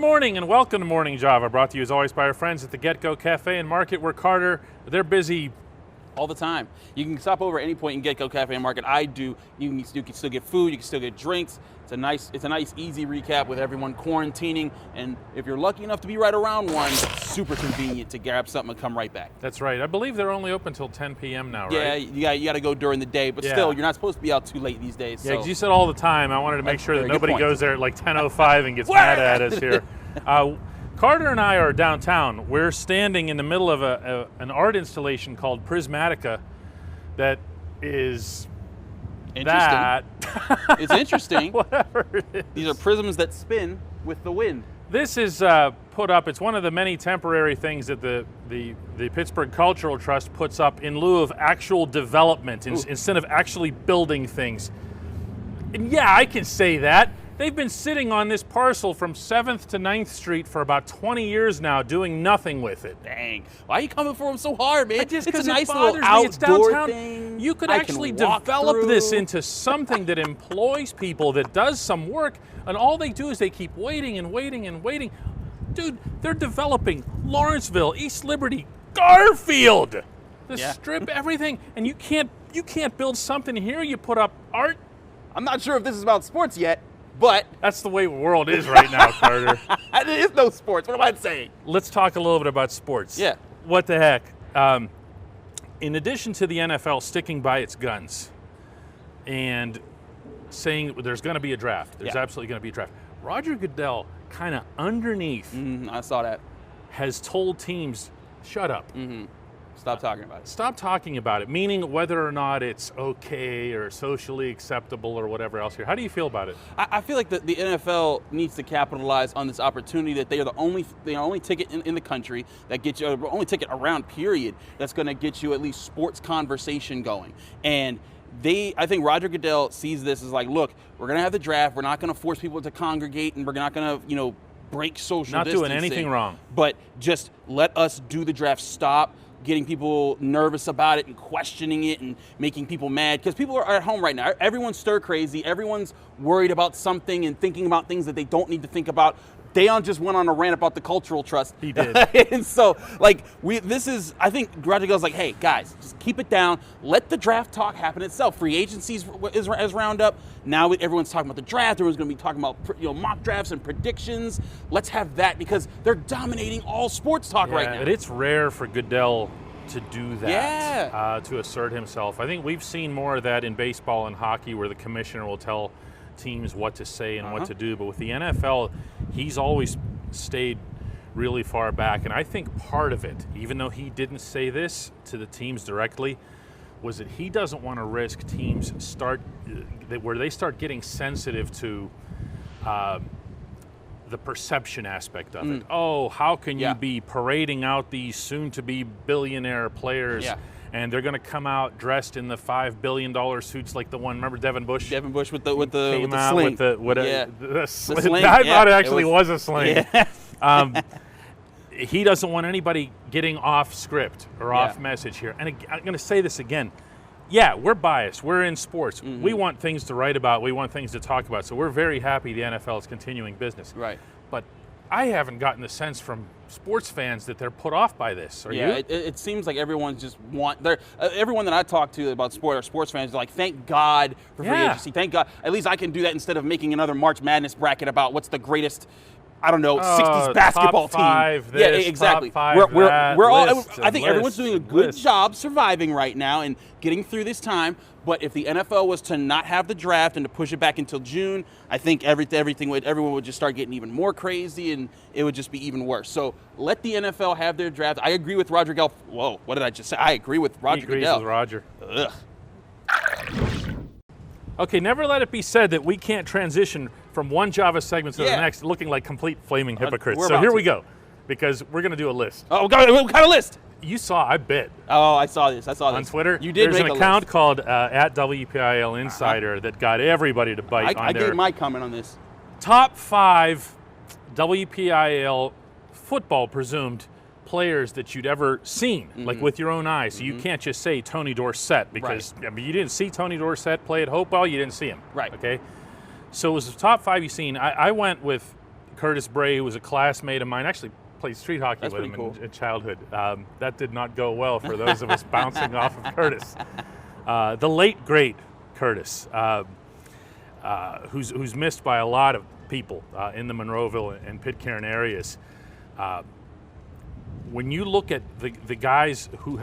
morning and welcome to Morning Java, brought to you as always by our friends at the Get Go Cafe and Market, where Carter, they're busy all the time. You can stop over at any point in Get Go Cafe and Market. I do. You can still get food. You can still get drinks. It's a nice, easy recap with everyone quarantining. And if you're lucky enough to be right around one, super convenient to grab something and come right back. That's right. I believe they're only open until 10 p.m. now, yeah, right? Yeah, you got to go during the day, but still, you're not supposed to be out too late these days. Yeah, because you said all the time. I wanted to make sure that nobody goes there at like 10:05 and gets mad at us here. Carter and I are downtown. We're standing in the middle of an art installation called Prismatica that is interesting. It's interesting. Whatever it is. These are prisms that spin with the wind. This is put up. It's one of the many temporary things that the Pittsburgh Cultural Trust puts up in lieu of actual development, instead of actually building things. And yeah, I can say that. They've been sitting on this parcel from 7th to 9th Street for about 20 years now, doing nothing with it. Dang. Why are you coming for them so hard, man? Just it's a because nice it little bothers me. outdoor It's downtown. thing. You could actually develop this into something that employs people, that does some work, and all they do is they keep waiting and waiting and waiting. Dude, they're developing Lawrenceville, East Liberty, Garfield, the Strip, everything, and you can't build something here. You put up art. I'm not sure if this is about sports yet, but that's the way the world is right now, Carter. There is no sports. What am I saying? Let's talk a little bit about sports. Yeah. What the heck? In addition to the NFL sticking by its guns and saying there's going to be a draft, there's absolutely going to be a draft, Roger Goodell kind of underneath, I saw that, has told teams, shut up. Stop talking about it. Stop talking about it, meaning whether or not it's okay or socially acceptable or whatever else here. How do you feel about it? I feel like the NFL needs to capitalize on this opportunity that they are the only ticket in the country that gets you, or only ticket around, period, that's going to get you at least sports conversation going. And I think Roger Goodell sees this as like, look, we're going to have the draft. We're not going to force people to congregate, and we're not going to, break social distancing. Not doing anything wrong. But just let us do the draft. Stop getting people nervous about it and questioning it and making people mad, because people are at home right now. Everyone's stir crazy. Everyone's worried about something and thinking about things that they don't need to think about. Deion just went on a rant about the Cultural Trust. He did. And so, I think Roger Goodell's like, hey, guys, just keep it down. Let the draft talk happen itself. Free agency is round up. Now everyone's talking about the draft. Everyone's going to be talking about mock drafts and predictions. Let's have that, because they're dominating all sports talk right now. But it's rare for Goodell to do that, to assert himself. I think we've seen more of that in baseball and hockey, where the commissioner will tell teams what to say and what to do. But with the NFL, he's always stayed really far back. And I think part of it, even though he didn't say this to the teams directly, was that he doesn't want to risk teams where they start getting sensitive to the perception aspect of it. Oh, how can you be parading out these soon-to-be billionaire players, and they're going to come out dressed in the $5 billion suits like the one? Remember Devin Bush? Devin Bush with the With sling. the sling. I thought it actually was a sling. Yeah. He doesn't want anybody getting off script or off message here. And I'm going to say this again. Yeah, we're biased. We're in sports. We want things to write about. We want things to talk about. So we're very happy the NFL is continuing business. Right. But I haven't gotten the sense from sports fans that they're put off by this. Are you? It seems like everyone's just everyone that I talk to about sport or sports fans are like, thank God for free agency. Thank God. At least I can do that instead of making another March Madness bracket about what's the greatest, I don't know, 60s basketball top five team. This, exactly. Top five we're all. list I think everyone's doing a good job surviving right now and getting through this time. But if the NFL was to not have the draft and to push it back until June, I think everyone would just start getting even more crazy, and it would just be even worse. So let the NFL have their draft. I agree with Roger Goodell. Whoa, what did I just say? I agree with Roger Goodell. He agrees with Roger. Ugh. Okay, never let it be said that we can't transition from one Java segment to the next looking like complete flaming hypocrites. So here we go, because we're going to do a list. Oh, what kind of list? You saw, I bet. Oh, I saw this. On Twitter. You did. There's make an account called at WPIL Insider that got everybody to bite on there. I gave my comment on this. Top 5 WPIL football presumed players that you'd ever seen, like with your own eyes. So you can't just say Tony Dorsett, because I mean, you didn't see Tony Dorsett play at Hopewell. You didn't see him. Right. Okay. So it was the top 5 you've seen. I went with Curtis Bray, who was a classmate of mine, actually played street hockey That's with him pretty cool. in childhood. That did not go well for those of us bouncing off of Curtis. The late, great Curtis, who's missed by a lot of people in the Monroeville and Pitcairn areas. When you look at the guys who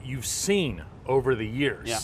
you've seen over the years, yeah.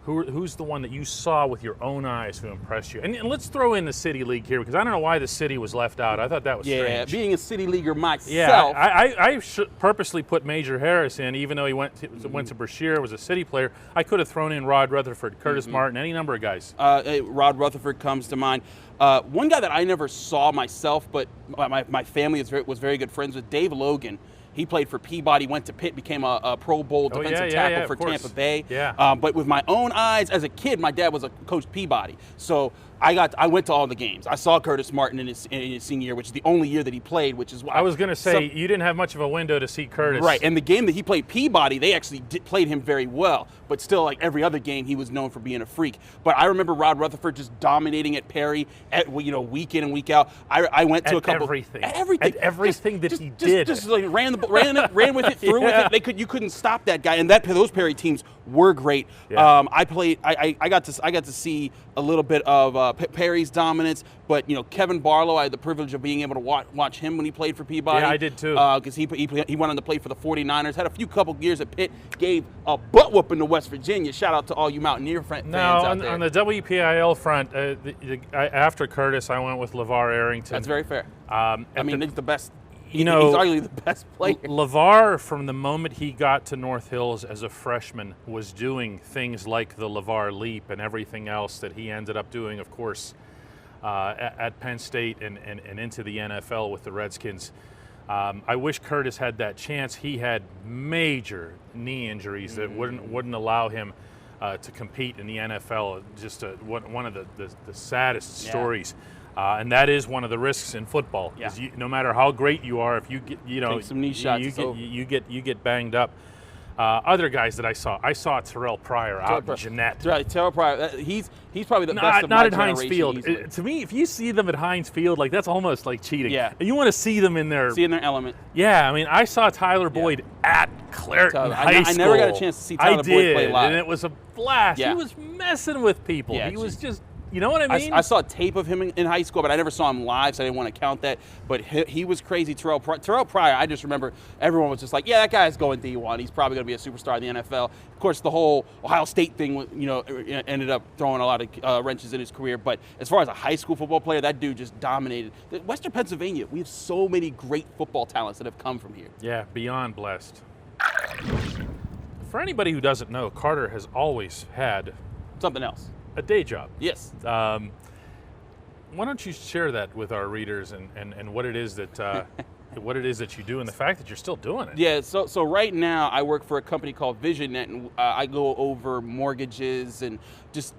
Who's the one that you saw with your own eyes who impressed you? And let's throw in the City League here, because I don't know why the City was left out. I thought that was strange. Yeah, being a City Leaguer myself. Yeah, I purposely put Major Harris in, even though he went to Brashear, was a City player. I could have thrown in Rod Rutherford, Curtis Martin, any number of guys. Rod Rutherford comes to mind. One guy that I never saw myself, but my family was very good friends with, Dave Logan. He played for Peabody, went to Pitt, became a Pro Bowl defensive tackle for Tampa Bay. Yeah. But with my own eyes, as a kid, my dad was a coach Peabody. So I went to all the games. I saw Curtis Martin in his senior year, which is the only year that he played, which is why. I was going to say, you didn't have much of a window to see Curtis. Right, and the game that he played Peabody, they actually played him very well. But still, like every other game, he was known for being a freak. But I remember Rod Rutherford just dominating at Perry, week in and week out. I went to a couple. At everything that he did. Just like ran with it, threw with it. You couldn't stop that guy. And those Perry teams were great. Yeah. I got to see a little bit of Perry's dominance, but Kevin Barlow, I had the privilege of being able to watch him when he played for Peabody. Yeah, I did too. Because he went on to play for the 49ers, had a couple years at Pitt, gave a butt whooping to West Virginia. Shout out to all you Mountaineer fans out there. On the WPIL front, after Curtis, I went with LeVar Arrington. That's very fair. He's the best. He's arguably the best player. LeVar, from the moment he got to North Hills as a freshman, was doing things like the LeVar Leap and everything else that he ended up doing, of course, at Penn State and into the NFL with the Redskins. I wish Curtis had that chance. He had major knee injuries that wouldn't allow him to compete in the NFL. Just one of the saddest stories. And that is one of the risks in football. Yeah. No matter how great you are, if you get take some knee shots, you get banged up. Other guys that I saw Terrell Pryor out in Jeanette. Right, Terrell Pryor. He's probably the best of my not at Heinz Field. Easily. To me, if you see them at Heinz Field, like that's almost like cheating. Yeah. And you want to see them in their element. Yeah, I mean, I saw Tyler Boyd at Clairton High School. I never got a chance to see Tyler Boyd play live. And it was a blast. Yeah. He was messing with people. Yeah, he was just. You know what I mean? I saw a tape of him in high school, but I never saw him live, so I didn't want to count that. But he was crazy. Terrell Pryor, I just remember everyone was just like, yeah, that guy's going D1. He's probably going to be a superstar in the NFL. Of course, the whole Ohio State thing, ended up throwing a lot of wrenches in his career. But as far as a high school football player, that dude just dominated. Western Pennsylvania, we have so many great football talents that have come from here. Yeah, beyond blessed. For anybody who doesn't know, Carter has always had something else. A day job. Yes. Why don't you share that with our readers and what it is that you do and the fact that you're still doing it? Yeah. So right now I work for a company called VisionNet, and I go over mortgages and just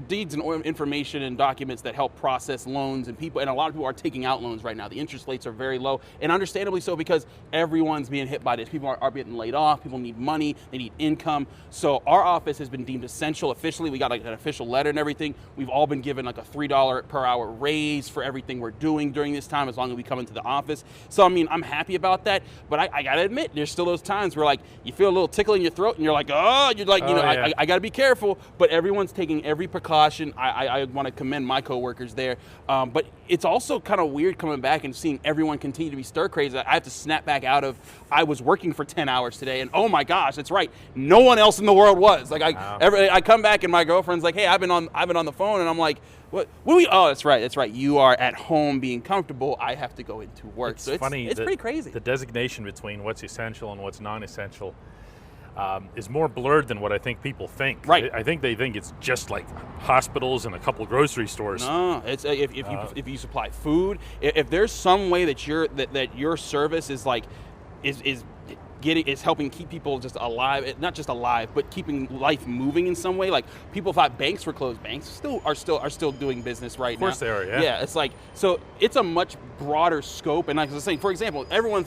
deeds and information and documents that help process loans, and a lot of people are taking out loans right now. The interest rates are very low, and understandably so, because everyone's being hit by this. People are getting laid off. People need money. They need income. So our office has been deemed essential officially. We got like an official letter and everything. We've all been given like a $3 per hour raise for everything we're doing during this time, as long as we come into the office. So I mean, I'm happy about that. But I gotta admit, there's still those times where like you feel a little tickle in your throat, and you're like, I gotta be careful. But everyone's taking every precaution. I want to commend my coworkers there. But it's also kind of weird coming back and seeing everyone continue to be stir crazy. I have to snap back out of, I was working for 10 hours today, and oh my gosh, that's right. No one else in the world was. Like I come back and my girlfriend's like, hey, I've been on the phone, and I'm like, what oh, that's right. You are at home being comfortable. I have to go into work. It's funny. It's pretty crazy. The designation between what's essential and what's non-essential is more blurred than what I think people think. Right. I think they think it's just like hospitals and a couple grocery stores. No, it's if you supply food, if there's some way that your service is like is helping keep people just alive, not just alive, but keeping life moving in some way. Like people thought banks were closed. Banks are still doing business right now. Of course they are. Yeah. Yeah. It's like, so it's a much broader scope. And like I was saying, for example, everyone,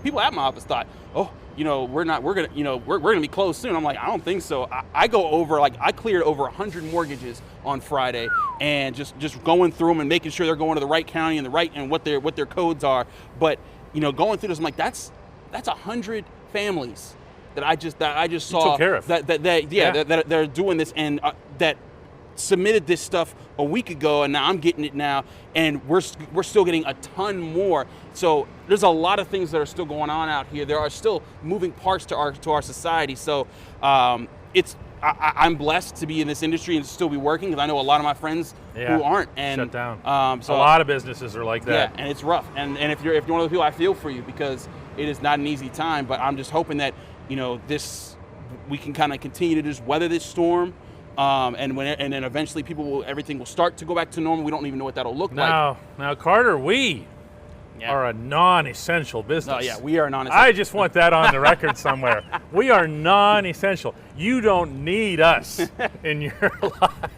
people at my office thought, oh, we're gonna be closed soon. I'm like, I don't think so. I cleared over 100 mortgages on Friday, and just going through them and making sure they're going to the right county and what their codes are. But going through this, I'm like, that's 100 families that I just saw took care of. that they're doing this, and that submitted this stuff a week ago, and now I'm getting it now, and we're still getting a ton more. So there's a lot of things that are still going on out here. There are still moving parts to our society. So I'm blessed to be in this industry and still be working, because I know a lot of my friends who aren't, and shut down. So a lot of businesses are like that. Yeah, and it's rough. And if you're one of those people, I feel for you, because it is not an easy time. But I'm just hoping that we can kind of continue to just weather this storm. And then eventually everything will start to go back to normal. We don't even know what that'll look like. Now, Carter, we are a non-essential business. Oh, yeah, we are non-essential. I just want that on the record somewhere. We are non-essential. You don't need us in your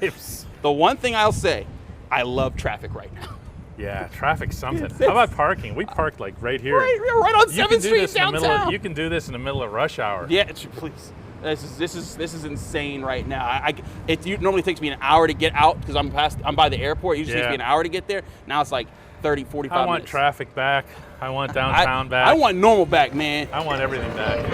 lives. The one thing I'll say, I love traffic right now. Yeah, traffic's something. How about parking? We parked like right here. Right on 7th Street downtown. You can do this in the middle of rush hour. Yeah, please. This is insane right now. It normally takes me an hour to get out, because I'm by the airport. It usually takes me an hour to get there. Now it's like 30, 45 minutes. I want traffic back. I want downtown back. I want normal back, man. I want everything back.